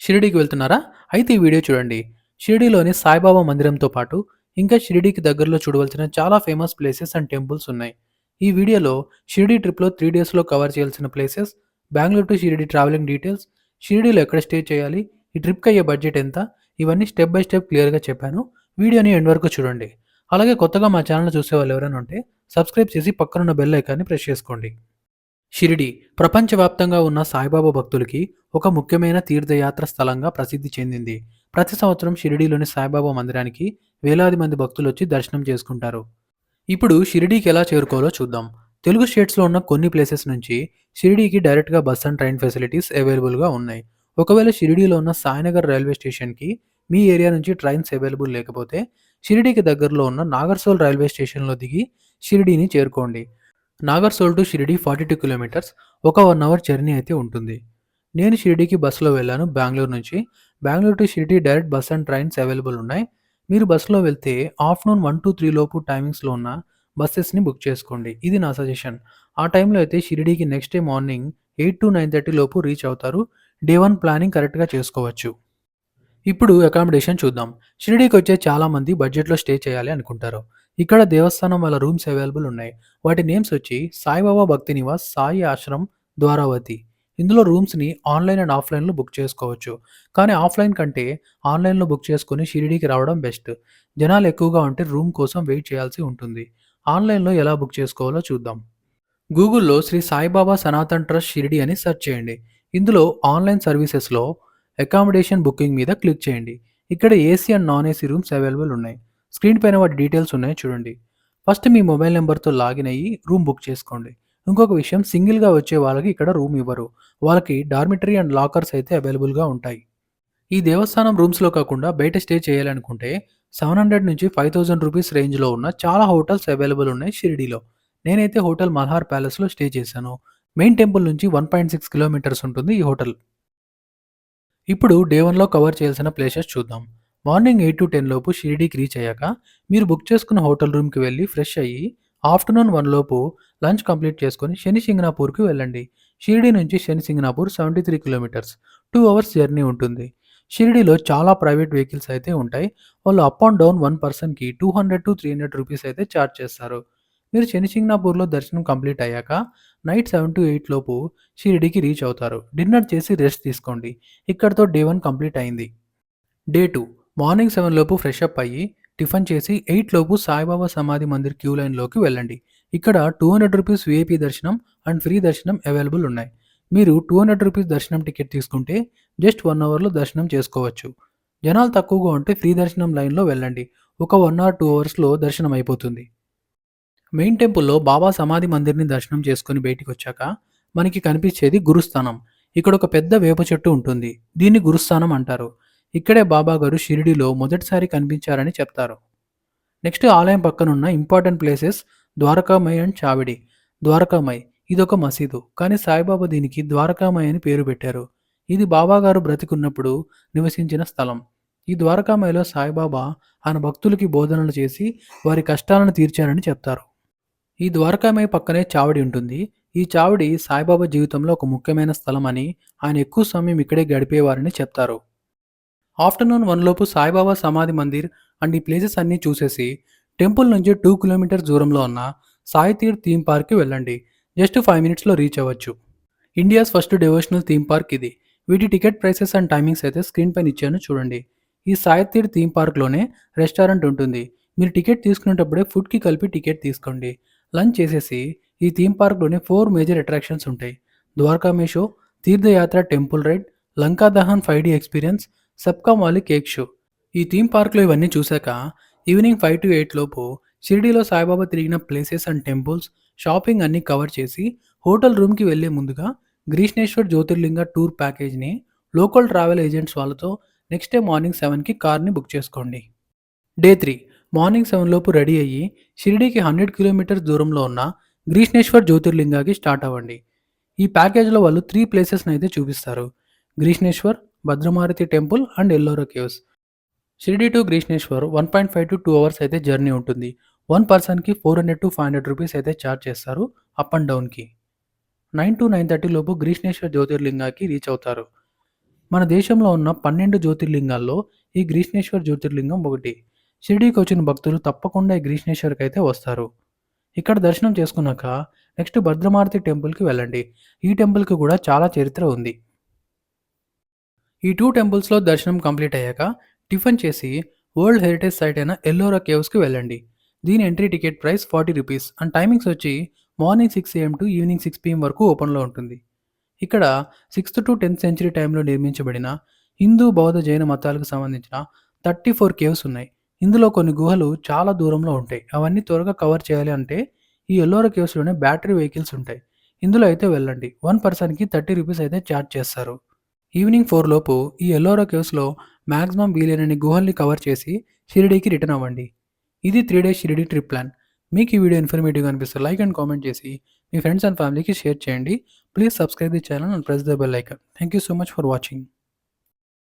షిరిడీకి వెళ్తున్నారా? అయితే ఈ వీడియో చూడండి. షిరిడీలోని సాయిబాబా మందిరంతో పాటు ఇంకా షిరిడీకి దగ్గరలో చూడవలసిన చాలా ఫేమస్ ప్లేసెస్ అండ్ టెంపుల్స్ ఉన్నాయి. ఈ వీడియోలో షిరిడీ ట్రిప్‌లో 3 డేస్‌లో కవర్ చేయాల్సిన places, Bengaluru to Shirdi travelling details, షిరిడీలో ఎక్కడ స్టే చేయాలి, ఈ ట్రిప్‌కి అయ్యే బడ్జెట్ ఎంత, ఇవన్నీ స్టెప్ బై స్టెప్ క్లియర్‌గా చెప్పాను. వీడియోని ఎండ్ వరకు చూడండి. అలాగే కొత్తగా మా ఛానెల్ చూసేవాళ్ళు ఎవరైనా ఉంటే సబ్స్క్రైబ్ చేసి పక్కనున్న బెల్ ఐకాన్‌ని ప్రెస్ చేసుకోండి. షిరిడీ ప్రపంచవ్యాప్తంగా ఉన్న సాయిబాబా భక్తులకి ఒక ముఖ్యమైన తీర్థయాత్ర స్థలంగా ప్రసిద్ధి చెందింది. ప్రతి సంవత్సరం షిరిడీలోని సాయిబాబా మందిరానికి వేలాది మంది భక్తులు వచ్చి దర్శనం చేసుకుంటారు. ఇప్పుడు షిరిడీకి ఎలా చేరుకోవాలో చూద్దాం. తెలుగు స్టేట్స్లో ఉన్న కొన్ని ప్లేసెస్ నుంచి షిరిడీకి డైరెక్ట్గా బస్ అండ్ ట్రైన్ ఫెసిలిటీస్ అవైలబుల్గా ఉన్నాయి. ఒకవేళ షిరిడీలో ఉన్న సాయినగర్ రైల్వే స్టేషన్కి మీ ఏరియా నుంచి ట్రైన్స్ అవైలబుల్ లేకపోతే షిరిడీకి దగ్గరలో ఉన్న నాగర్సోల్ రైల్వే స్టేషన్లో దిగి షిరిడీని చేరుకోండి. నాగర్సోల్ టు షిరిడీ 42 కిలోమీటర్స్, ఒక 1 అవర్ జర్నీ అయితే ఉంటుంది. నేను షిరిడీకి బస్సులో వెళ్ళాను బెంగుళూరు నుంచి. Bengaluru to Shirdi direct bus and trains available ఉన్నాయి. మీరు బస్సులో వెళ్తే ఆఫ్టర్‌నూన్ 1-3 లోపు టైమింగ్స్‌లో ఉన్న బసెస్‌ని బుక్ చేసుకోండి. ఇది నా సజెషన్. ఆ టైంలో అయితే షిరిడీకి నెక్స్ట్ డే మార్నింగ్ 8-9:30 లోపు రీచ్ అవుతారు. డే 1 ప్లానింగ్ కరెక్ట్‌గా చేసుకోవచ్చు. ఇప్పుడు అకామిడేషన్ చూద్దాం. షిరిడీకొచ్చే చాలామంది బడ్జెట్‌లో స్టే చేయాలి అనుకుంటారు. ఇక్కడ దేవస్థానం వాళ్ళ రూమ్స్ అవైలబుల్ ఉన్నాయి. వాటి నేమ్స్ వచ్చి సాయిబాబా భక్తి నివాస్, సాయి ఆశ్రమ్, ద్వారావతి. ఇందులో రూమ్స్‌ని ఆన్‌లైన్ అండ్ ఆఫ్‌లైన్‌లో బుక్ చేసుకోవచ్చు. కానీ ఆఫ్‌లైన్ కంటే ఆన్‌లైన్‌లో బుక్ చేసుకొని షిరిడీకి రావడం బెస్ట్. జనాలు ఎక్కువగా ఉంటే రూమ్ కోసం వెయిట్ చేయాల్సి ఉంటుంది. ఆన్‌లైన్‌లో ఎలా బుక్ చేసుకోవాలో చూద్దాం. గూగుల్‌లో శ్రీ సాయిబాబా సనాతన్ ట్రస్ట్ షిరిడి అని సెర్చ్ చేయండి. ఇందులో ఆన్‌లైన్ సర్వీసెస్‌లో అకామిడేషన్ బుకింగ్ మీద క్లిక్ చేయండి. ఇక్కడ AC and non AC rooms available ఉన్నాయి. స్క్రీన్ పైన వాటి డీటెయిల్స్ ఉన్నాయి చూడండి. ఫస్ట్ మీ మొబైల్ నెంబర్‌తో లాగిన్ అయ్యి రూమ్ బుక్ చేసుకోండి. ఇంకొక విషయం, సింగిల్‌గా వచ్చే వాళ్ళకి ఇక్కడ రూమ్ ఇవ్వరు. వాళ్ళకి డార్మిటరీ అండ్ లాకర్స్ అయితే అవైలబుల్‌గా ఉంటాయి. ఈ దేవస్థానం రూమ్స్‌లో కాకుండా బయట స్టే చేయాలనుకుంటే 700 నుంచి 5000 రూపీస్ రేంజ్‌లో ఉన్న చాలా హోటల్స్ అవైలబుల్ ఉన్నాయి షిరిడీలో. నేనైతే హోటల్ మల్హార్ ప్యాలెస్‌లో స్టే చేశాను. మెయిన్ టెంపుల్ నుంచి 1.6 కిలోమీటర్స్ ఉంటుంది ఈ హోటల్. ఇప్పుడు డే 1లో కవర్ చేయాల్సిన ప్లేసెస్ చూద్దాం. మార్నింగ్ 8-10 లోపు షిరిడీకి రీచ్ అయ్యాక మీరు బుక్ చేసుకున్న హోటల్ రూమ్‌కి వెళ్లి ఫ్రెష్ అయ్యి ఆఫ్టర్‌నూన్ 1 లోపు లంచ్ కంప్లీట్ చేసుకొని శని సింగనాపూర్‌కి వెళ్ళండి. షిరిడీ నుంచి శని సింగనాపూర్ 73 కిలోమీటర్స్, 2 అవర్స్ జర్నీ ఉంటుంది. షిరిడీలో చాలా ప్రైవేట్ వెహికల్స్ అయితే ఉంటాయి. వాళ్ళు అప్ అండ్ డౌన్ 1 పర్సన్‌కి 200-300 రూపీస్ అయితే చార్జ్ చేస్తారు. మీరు శని సింగనాపూర్‌లో దర్శనం కంప్లీట్ అయ్యాక నైట్ 7-8 లోపు షిరిడీకి రీచ్ అవుతారు. డిన్నర్ చేసి రెస్ట్ తీసుకోండి. ఇక్కడితో డే 1 కంప్లీట్ అయింది. డే 2 మార్నింగ్ 7 లోపు ఫ్రెష్ అప్ అయ్యి టిఫిన్ చేసి 8 లోపు సాయిబాబా సమాధి మందిర్ క్యూ లైన్‌లోకి వెళ్ళండి. ఇక్కడ 200 రూపీస్ వీఐపీ దర్శనం అండ్ ఫ్రీ దర్శనం అవైలబుల్ ఉన్నాయి. మీరు 200 రూపీస్ దర్శనం టికెట్ తీసుకుంటే జస్ట్ 1 అవర్‌లో దర్శనం చేసుకోవచ్చు. జనాలు తక్కువగా ఉంటే ఫ్రీ దర్శనం లైన్‌లో వెళ్ళండి. ఒక 1 ఆర్ 2 అవర్స్‌లో దర్శనం అయిపోతుంది. మెయిన్ టెంపుల్‌లో బాబా సమాధి మందిర్‌ని దర్శనం చేసుకొని బయటికొచ్చాక మనకి కనిపించేది గురుస్థానం. ఇక్కడ ఒక పెద్ద వేప చెట్టు ఉంటుంది. దీన్ని గురుస్థానం అంటారు. ఇక్కడే బాబా గారు షిరిడీలో మొదటిసారి కనిపించారని చెప్తారు. నెక్స్ట్ ఆలయం పక్కనున్న important places Dwarakamai and Chavadi. Dwarakamai ఇదొక మసీదు. కానీ సాయిబాబా దీనికి ద్వారకామయి అని పేరు పెట్టారు. ఇది బాబా గారు బ్రతికున్నప్పుడు నివసించిన స్థలం. ఈ ద్వారకామయిలో సాయిబాబా ఆయన భక్తులకి బోధనలు చేసి వారి కష్టాలను తీర్చారని చెప్తారు. ఈ ద్వారకామయి పక్కనే చావడి ఉంటుంది. ఈ చావడి సాయిబాబా జీవితంలో ఒక ముఖ్యమైన స్థలం అని, ఆయన ఎక్కువ సమయం ఇక్కడే గడిపేవారని చెప్తారు. ఆఫ్టర్‌నూన్ 1 లోపు సాయిబాబా సమాధి మందిర్ అండ్ ఈ ప్లేసెస్ అన్నీ చూసేసి టెంపుల్ నుంచి 2 కిలోమీటర్స్ దూరంలో ఉన్న సాయి తీర్థ్ థీమ్ పార్క్‌కి వెళ్ళండి. జస్ట్ 5 మినిట్స్‌లో రీచ్ అవ్వచ్చు. India's first devotional theme park ఇది. వీటి టికెట్ ప్రైసెస్ అండ్ టైమింగ్స్ అయితే స్క్రీన్ పైన ఇచ్చాను చూడండి. ఈ సాయి తీర్థ్ థీమ్ పార్క్‌లోనే రెస్టారెంట్ ఉంటుంది. మీరు టికెట్ తీసుకునేటప్పుడే ఫుడ్‌కి కలిపి టికెట్ తీసుకోండి. లంచ్ చేసేసి ఈ థీమ్ పార్క్‌లోనే 4 మేజర్ అట్రాక్షన్స్ ఉంటాయి. ద్వారకామీష్ షో, తీర్థయాత్ర temple ride, Lanka Dahan 5D experience, సబ్కా మాలిక్ కేక్ షో. ఈ థీమ్ పార్క్‌లో ఇవన్నీ చూశాక ఈవినింగ్ 5-8 లోపు షిరిడీలో సాయిబాబా తిరిగిన ప్లేసెస్ అండ్ టెంపుల్స్, షాపింగ్ అన్నీ కవర్ చేసి హోటల్ రూమ్‌కి వెళ్ళే ముందుగా గ్రీష్ణేశ్వర్ జ్యోతిర్లింగ టూర్ ప్యాకేజ్‌ని లోకల్ ట్రావెల్ ఏజెంట్స్ వాళ్ళతో నెక్స్ట్ డే మార్నింగ్ 7కి కార్‌ని బుక్ చేసుకోండి. డే 3 మార్నింగ్ 7 లోపు రెడీ అయ్యి షిరిడీకి 100 కిలోమీటర్స్ దూరంలో ఉన్న గ్రీష్ణేశ్వర్ జ్యోతిర్లింగాకి స్టార్ట్ అవ్వండి. ఈ ప్యాకేజ్‌లో వాళ్ళు 3 ప్లేసెస్‌ని అయితే చూపిస్తారు. Grishneshwar, Bhadra Maruti temple and Ellora caves. Shirdi to Grishneshwar 1.5-2 hours అయితే జర్నీ ఉంటుంది. 1 పర్సన్‌కి 400-500 రూపీస్ అయితే చార్జ్ చేస్తారు అప్ అండ్ డౌన్‌కి. 9-9:30 లోపు గ్రీష్ణేశ్వర్ జ్యోతిర్లింగాకి రీచ్ అవుతారు. మన దేశంలో ఉన్న 12 జ్యోతిర్లింగాల్లో ఈ గ్రీష్ణేశ్వర్ జ్యోతిర్లింగం ఒకటి. షిరిడీకి వచ్చిన భక్తులు తప్పకుండా ఈ గ్రీష్ణేశ్వర్కి అయితే వస్తారు. ఇక్కడ దర్శనం చేసుకున్నాక నెక్స్ట్ భద్రమారుతి టెంపుల్కి వెళ్ళండి. ఈ టెంపుల్కి కూడా చాలా చరిత్ర ఉంది. ఈ 2 టెంపుల్స్‌లో దర్శనం కంప్లీట్ అయ్యాక టిఫిన్ చేసి వరల్డ్ హెరిటేజ్ సైట్ అయిన ఎల్లోరా కేవ్స్‌కి వెళ్ళండి. దీని entry ticket price ₹40 and timings వచ్చి morning 6 AM to evening 6 PM వరకు ఓపెన్‌లో ఉంటుంది. ఇక్కడ 6th టు 10th సెంచరీ టైంలో నిర్మించబడిన హిందూ, బౌద్ధ, జైన మతాలకు సంబంధించిన 34 కేవ్స్ ఉన్నాయి. ఇందులో కొన్ని గుహలు చాలా దూరంలో ఉంటాయి. అవన్నీ త్వరగా కవర్ చేయాలి అంటే ఈ ఎల్లోరా కేవ్స్‌లోనే బ్యాటరీ వెహికల్స్ ఉంటాయి. ఇందులో అయితే వెళ్ళండి. 1 పర్సన్‌కి ₹30 అయితే ఛార్జ్ చేస్తారు. ఈవినింగ్ 4 లోపు ఈ ఎల్లోరా కేవ్స్‌లో మాక్సిమం వీలైనన్ని గుహల్ని కవర్ చేసి షిరిడీకి రిటర్న్ అవ్వండి. ఇది 3 డేస్ షిరిడీ ట్రిప్ ప్లాన్. మీకు ఈ వీడియో ఇన్ఫర్మేటివ్‌గా అనిపిస్తే లైక్ అండ్ కామెంట్ చేసి మీ ఫ్రెండ్స్ అండ్ ఫ్యామిలీకి షేర్ చేయండి. Please subscribe the channel and press the bell icon. Thank you so much for watching.